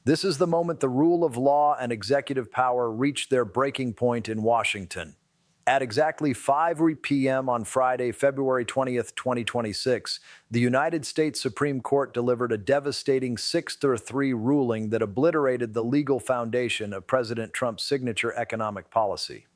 This is the moment the rule of law and executive power reached their breaking point in Washington. At exactly 5 p.m. on Friday, February 20th, 2026, the United States Supreme Court delivered a devastating 6-3 ruling that obliterated the legal foundation of President Trump's signature economic policy.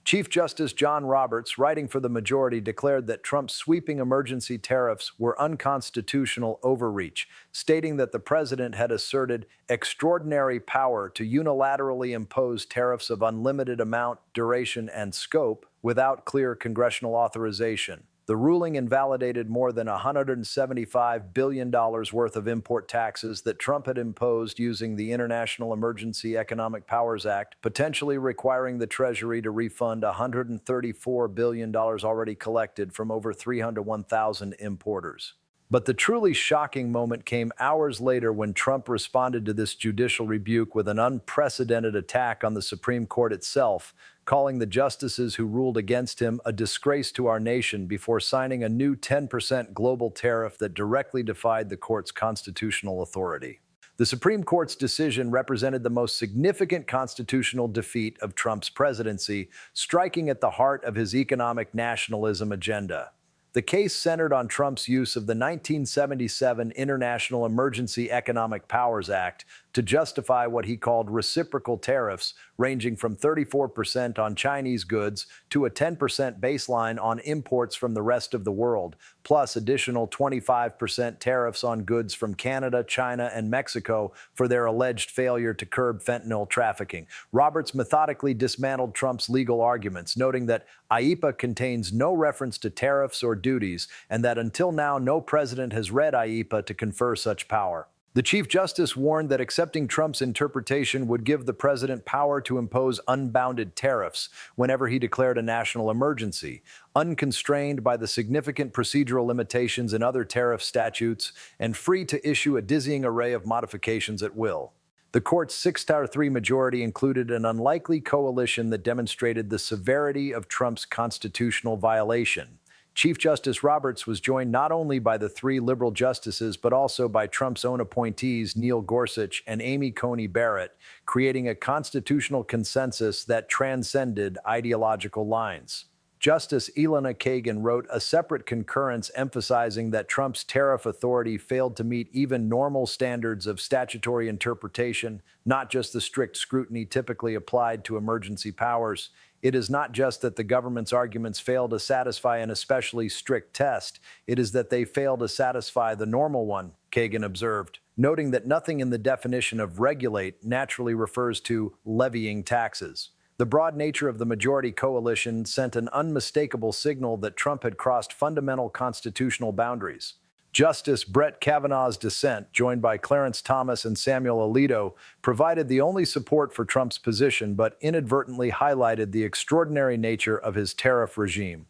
Chief Justice John Roberts, writing for the majority, declared that Trump's sweeping emergency tariffs were unconstitutional overreach, stating that the president had asserted extraordinary power to unilaterally impose tariffs of unlimited amount, duration, and scope without clear congressional authorization. The ruling invalidated more than $175 billion worth of import taxes that Trump had imposed using the International Emergency Economic Powers Act, potentially requiring the Treasury to refund $134 billion already collected from over 301,000 importers. But the truly shocking moment came hours later when Trump responded to this judicial rebuke with an unprecedented attack on the Supreme Court itself, calling the justices who ruled against him a disgrace to our nation before signing a new 10% global tariff that directly defied the court's constitutional authority. The Supreme Court's decision represented the most significant constitutional defeat of Trump's presidency, striking at the heart of his economic nationalism agenda. The case centered on Trump's use of the 1977 International Emergency Economic Powers Act to justify what he called reciprocal tariffs, ranging from 34% on Chinese goods to a 10% baseline on imports from the rest of the world, plus additional 25% tariffs on goods from Canada, China, and Mexico for their alleged failure to curb fentanyl trafficking. Roberts methodically dismantled Trump's legal arguments, noting that IEEPA contains no reference to tariffs or duties, and that until now no president has read IEEPA to confer such power. The Chief Justice warned that accepting Trump's interpretation would give the president power to impose unbounded tariffs whenever he declared a national emergency, unconstrained by the significant procedural limitations in other tariff statutes, and free to issue a dizzying array of modifications at will. The court's 6-3 majority included an unlikely coalition that demonstrated the severity of Trump's constitutional violation. Chief Justice Roberts was joined not only by the 3 liberal justices, but also by Trump's own appointees, Neil Gorsuch and Amy Coney Barrett, creating a constitutional consensus that transcended ideological lines. Justice Elena Kagan wrote a separate concurrence emphasizing that Trump's tariff authority failed to meet even normal standards of statutory interpretation, not just the strict scrutiny typically applied to emergency powers. It is not just that the government's arguments fail to satisfy an especially strict test, it is that they fail to satisfy the normal one, Kagan observed, noting that nothing in the definition of regulate naturally refers to levying taxes. The broad nature of the majority coalition sent an unmistakable signal that Trump had crossed fundamental constitutional boundaries. Justice Brett Kavanaugh's dissent, joined by Clarence Thomas and Samuel Alito, provided the only support for Trump's position but inadvertently highlighted the extraordinary nature of his tariff regime.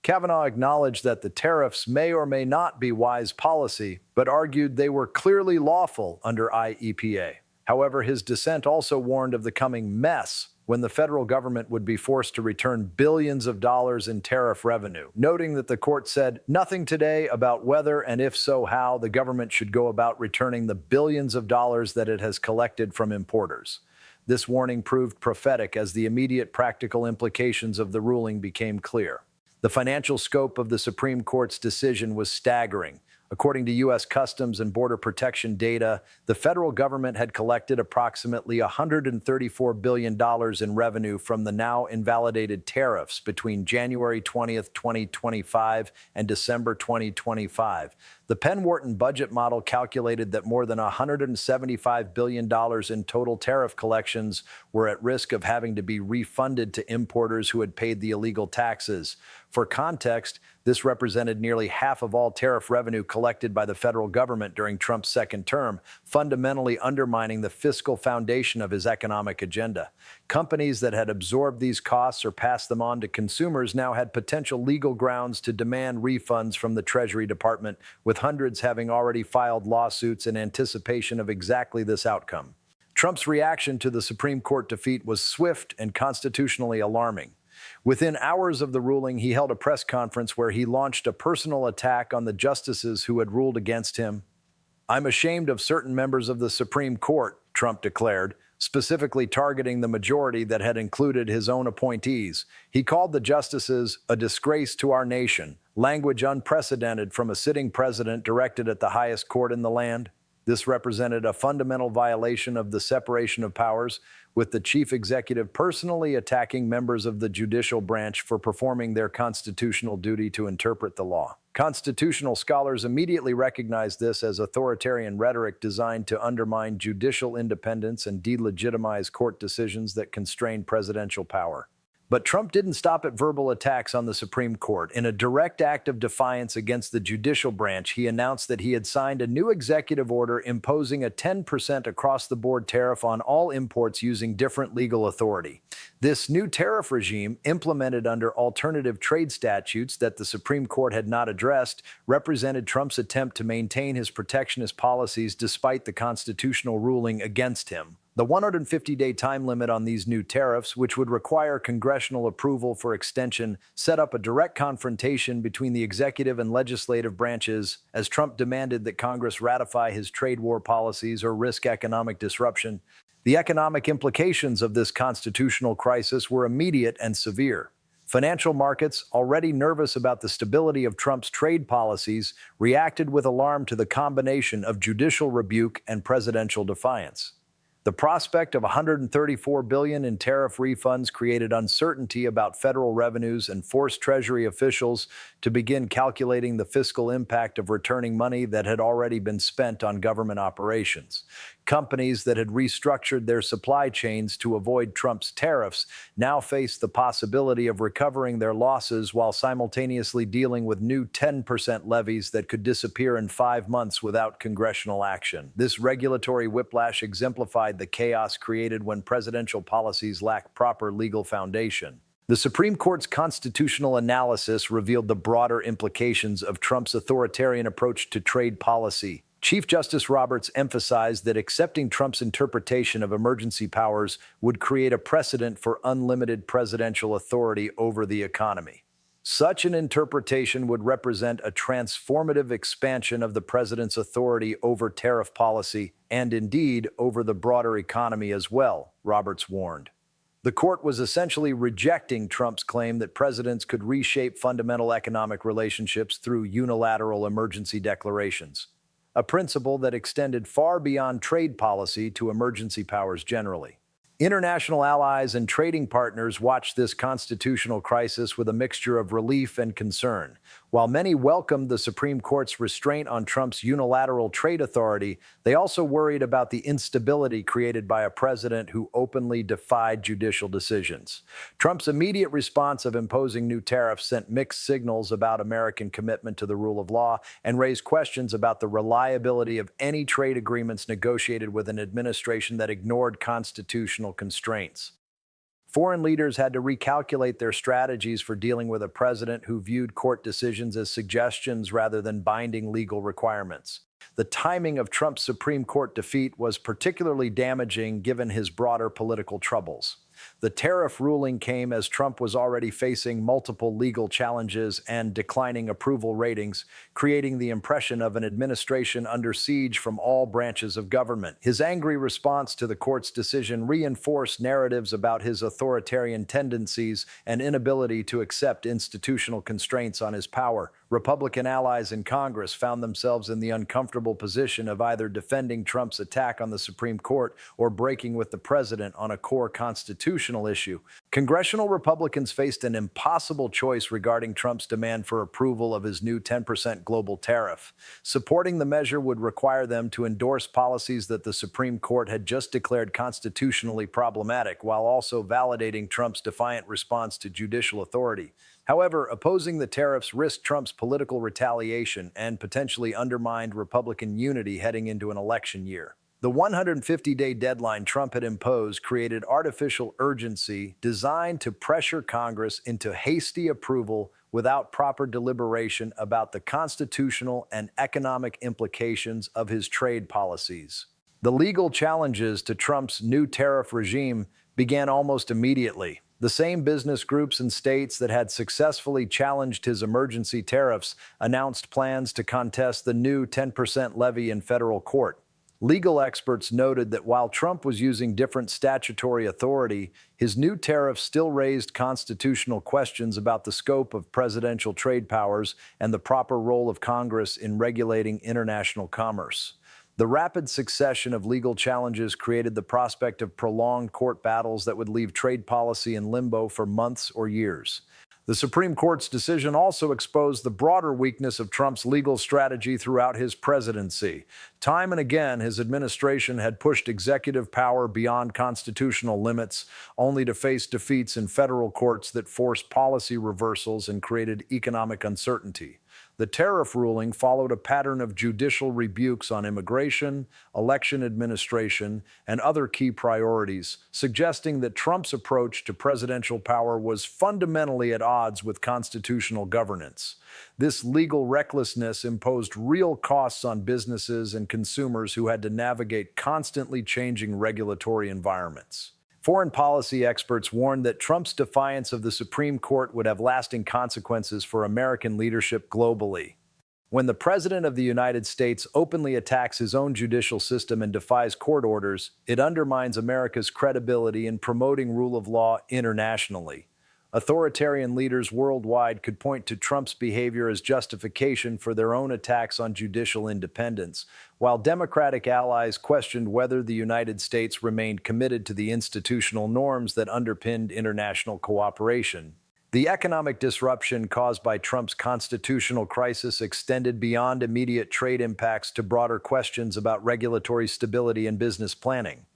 Kavanaugh acknowledged that the tariffs may or may not be wise policy, but argued they were clearly lawful under IEEPA. However, his dissent also warned of the coming mess when the federal government would be forced to return billions of dollars in tariff revenue, noting that the court said nothing today about whether, and if so how, the government should go about returning the billions of dollars that it has collected from importers. This warning proved prophetic as the immediate practical implications of the ruling became clear. The financial scope of the Supreme Court's decision was staggering. According to U.S. Customs and Border Protection data, the federal government had collected approximately $134 billion in revenue from the now invalidated tariffs between January 20th, 2025 and December 2025. The Penn-Wharton budget model calculated that more than $175 billion in total tariff collections were at risk of having to be refunded to importers who had paid the illegal taxes. For context, this represented nearly half of all tariff revenue collected by the federal government during Trump's second term, fundamentally undermining the fiscal foundation of his economic agenda. Companies that had absorbed these costs or passed them on to consumers now had potential legal grounds to demand refunds from the Treasury Department, with hundreds having already filed lawsuits in anticipation of exactly this outcome. Trump's reaction to the Supreme Court defeat was swift and constitutionally alarming. Within hours of the ruling, he held a press conference where he launched a personal attack on the justices who had ruled against him. "I'm ashamed of certain members of the Supreme Court," Trump declared, specifically targeting the majority that had included his own appointees. He called the justices a disgrace to our nation, language unprecedented from a sitting president directed at the highest court in the land. This represented a fundamental violation of the separation of powers, with the chief executive personally attacking members of the judicial branch for performing their constitutional duty to interpret the law. Constitutional scholars immediately recognized this as authoritarian rhetoric designed to undermine judicial independence and delegitimize court decisions that constrain presidential power. But Trump didn't stop at verbal attacks on the Supreme Court. In a direct act of defiance against the judicial branch, he announced that he had signed a new executive order imposing a 10% across-the-board tariff on all imports using different legal authority. This new tariff regime, implemented under alternative trade statutes that the Supreme Court had not addressed, represented Trump's attempt to maintain his protectionist policies despite the constitutional ruling against him. The 150-day time limit on these new tariffs, which would require congressional approval for extension, set up a direct confrontation between the executive and legislative branches, as Trump demanded that Congress ratify his trade war policies or risk economic disruption. The economic implications of this constitutional crisis were immediate and severe. Financial markets, already nervous about the stability of Trump's trade policies, reacted with alarm to the combination of judicial rebuke and presidential defiance. The prospect of $134 billion in tariff refunds created uncertainty about federal revenues and forced Treasury officials to begin calculating the fiscal impact of returning money that had already been spent on government operations. Companies that had restructured their supply chains to avoid Trump's tariffs now faced the possibility of recovering their losses while simultaneously dealing with new 10% levies that could disappear in 5 months without congressional action. This regulatory whiplash exemplified the chaos created when presidential policies lack proper legal foundation. The Supreme Court's constitutional analysis revealed the broader implications of Trump's authoritarian approach to trade policy. Chief Justice Roberts emphasized that accepting Trump's interpretation of emergency powers would create a precedent for unlimited presidential authority over the economy. Such an interpretation would represent a transformative expansion of the president's authority over tariff policy and, indeed, over the broader economy as well, Roberts warned. The court was essentially rejecting Trump's claim that presidents could reshape fundamental economic relationships through unilateral emergency declarations, a principle that extended far beyond trade policy to emergency powers generally. International allies and trading partners watched this constitutional crisis with a mixture of relief and concern. While many welcomed the Supreme Court's restraint on Trump's unilateral trade authority, they also worried about the instability created by a president who openly defied judicial decisions. Trump's immediate response of imposing new tariffs sent mixed signals about American commitment to the rule of law and raised questions about the reliability of any trade agreements negotiated with an administration that ignored constitutional constraints. Foreign leaders had to recalculate their strategies for dealing with a president who viewed court decisions as suggestions rather than binding legal requirements. The timing of Trump's Supreme Court defeat was particularly damaging given his broader political troubles. The tariff ruling came as Trump was already facing multiple legal challenges and declining approval ratings, creating the impression of an administration under siege from all branches of government. His angry response to the court's decision reinforced narratives about his authoritarian tendencies and inability to accept institutional constraints on his power. Republican allies in Congress found themselves in the uncomfortable position of either defending Trump's attack on the Supreme Court or breaking with the president on a core constitutional issue. Congressional Republicans faced an impossible choice regarding Trump's demand for approval of his new 10% global tariff. Supporting the measure would require them to endorse policies that the Supreme Court had just declared constitutionally problematic, while also validating Trump's defiant response to judicial authority. However, opposing the tariffs risked Trump's political retaliation and potentially undermined Republican unity heading into an election year. The 150-day deadline Trump had imposed created artificial urgency designed to pressure Congress into hasty approval without proper deliberation about the constitutional and economic implications of his trade policies. The legal challenges to Trump's new tariff regime began almost immediately. The same business groups and states that had successfully challenged his emergency tariffs announced plans to contest the new 10% levy in federal court. Legal experts noted that while Trump was using different statutory authority, his new tariffs still raised constitutional questions about the scope of presidential trade powers and the proper role of Congress in regulating international commerce. The rapid succession of legal challenges created the prospect of prolonged court battles that would leave trade policy in limbo for months or years. The Supreme Court's decision also exposed the broader weakness of Trump's legal strategy throughout his presidency. Time and again, his administration had pushed executive power beyond constitutional limits, only to face defeats in federal courts that forced policy reversals and created economic uncertainty. The tariff ruling followed a pattern of judicial rebukes on immigration, election administration, and other key priorities, suggesting that Trump's approach to presidential power was fundamentally at odds with constitutional governance. This legal recklessness imposed real costs on businesses and consumers who had to navigate constantly changing regulatory environments. Foreign policy experts warned that Trump's defiance of the Supreme Court would have lasting consequences for American leadership globally. When the President of the United States openly attacks his own judicial system and defies court orders, it undermines America's credibility in promoting rule of law internationally. Authoritarian leaders worldwide could point to Trump's behavior as justification for their own attacks on judicial independence, while Democratic allies questioned whether the United States remained committed to the institutional norms that underpinned international cooperation. The economic disruption caused by Trump's constitutional crisis extended beyond immediate trade impacts to broader questions about regulatory stability and business planning.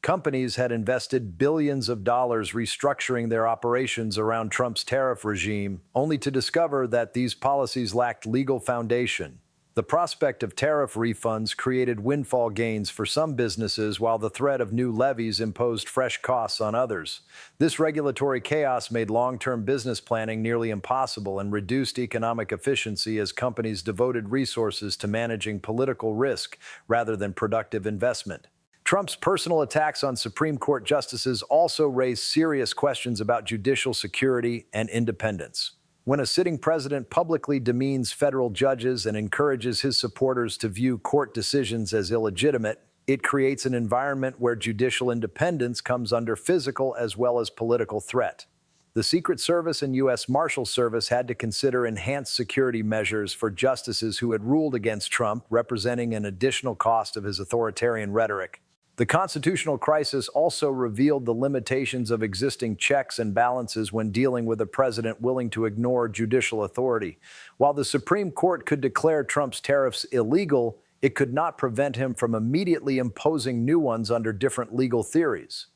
Companies had invested billions of dollars restructuring their operations around Trump's tariff regime, only to discover that these policies lacked legal foundation. The prospect of tariff refunds created windfall gains for some businesses, while the threat of new levies imposed fresh costs on others. This regulatory chaos made long-term business planning nearly impossible and reduced economic efficiency as companies devoted resources to managing political risk rather than productive investment. Trump's personal attacks on Supreme Court justices also raised serious questions about judicial security and independence. When a sitting president publicly demeans federal judges and encourages his supporters to view court decisions as illegitimate, it creates an environment where judicial independence comes under physical as well as political threat. The Secret Service and U.S. Marshal Service had to consider enhanced security measures for justices who had ruled against Trump, representing an additional cost of his authoritarian rhetoric. The constitutional crisis also revealed the limitations of existing checks and balances when dealing with a president willing to ignore judicial authority. While the Supreme Court could declare Trump's tariffs illegal, it could not prevent him from immediately imposing new ones under different legal theories.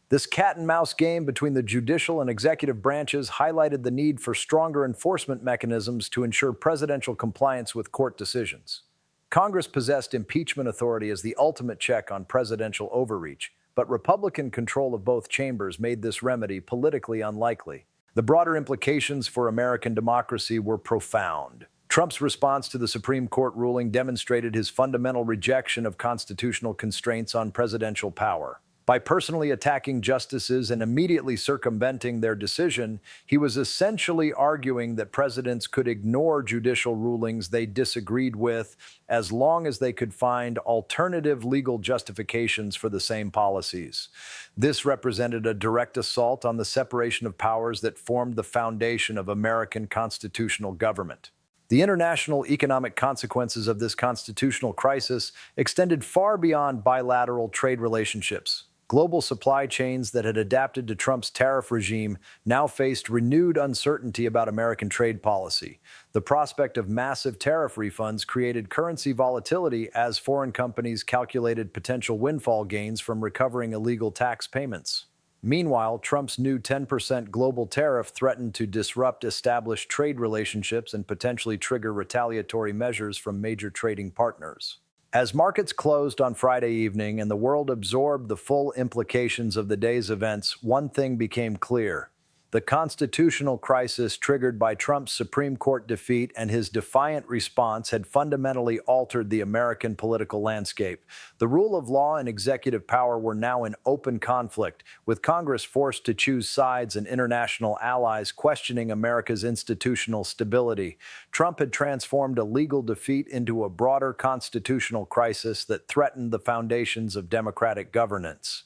This cat-and-mouse game between the judicial and executive branches highlighted the need for stronger enforcement mechanisms to ensure presidential compliance with court decisions. Congress possessed impeachment authority as the ultimate check on presidential overreach, but Republican control of both chambers made this remedy politically unlikely. The broader implications for American democracy were profound. Trump's response to the Supreme Court ruling demonstrated his fundamental rejection of constitutional constraints on presidential power. By personally attacking justices and immediately circumventing their decision, he was essentially arguing that presidents could ignore judicial rulings they disagreed with as long as they could find alternative legal justifications for the same policies. This represented a direct assault on the separation of powers that formed the foundation of American constitutional government. The international economic consequences of this constitutional crisis extended far beyond bilateral trade relationships. Global supply chains that had adapted to Trump's tariff regime now faced renewed uncertainty about American trade policy. The prospect of massive tariff refunds created currency volatility as foreign companies calculated potential windfall gains from recovering illegal tax payments. Meanwhile, Trump's new 10% global tariff threatened to disrupt established trade relationships and potentially trigger retaliatory measures from major trading partners. As markets closed on Friday evening and the world absorbed the full implications of the day's events, one thing became clear. The constitutional crisis triggered by Trump's Supreme Court defeat and his defiant response had fundamentally altered the American political landscape. The rule of law and executive power were now in open conflict, with Congress forced to choose sides and international allies questioning America's institutional stability. Trump had transformed a legal defeat into a broader constitutional crisis that threatened the foundations of democratic governance.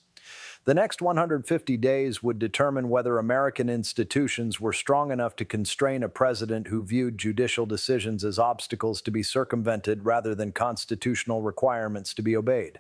The next 150 days would determine whether American institutions were strong enough to constrain a president who viewed judicial decisions as obstacles to be circumvented rather than constitutional requirements to be obeyed.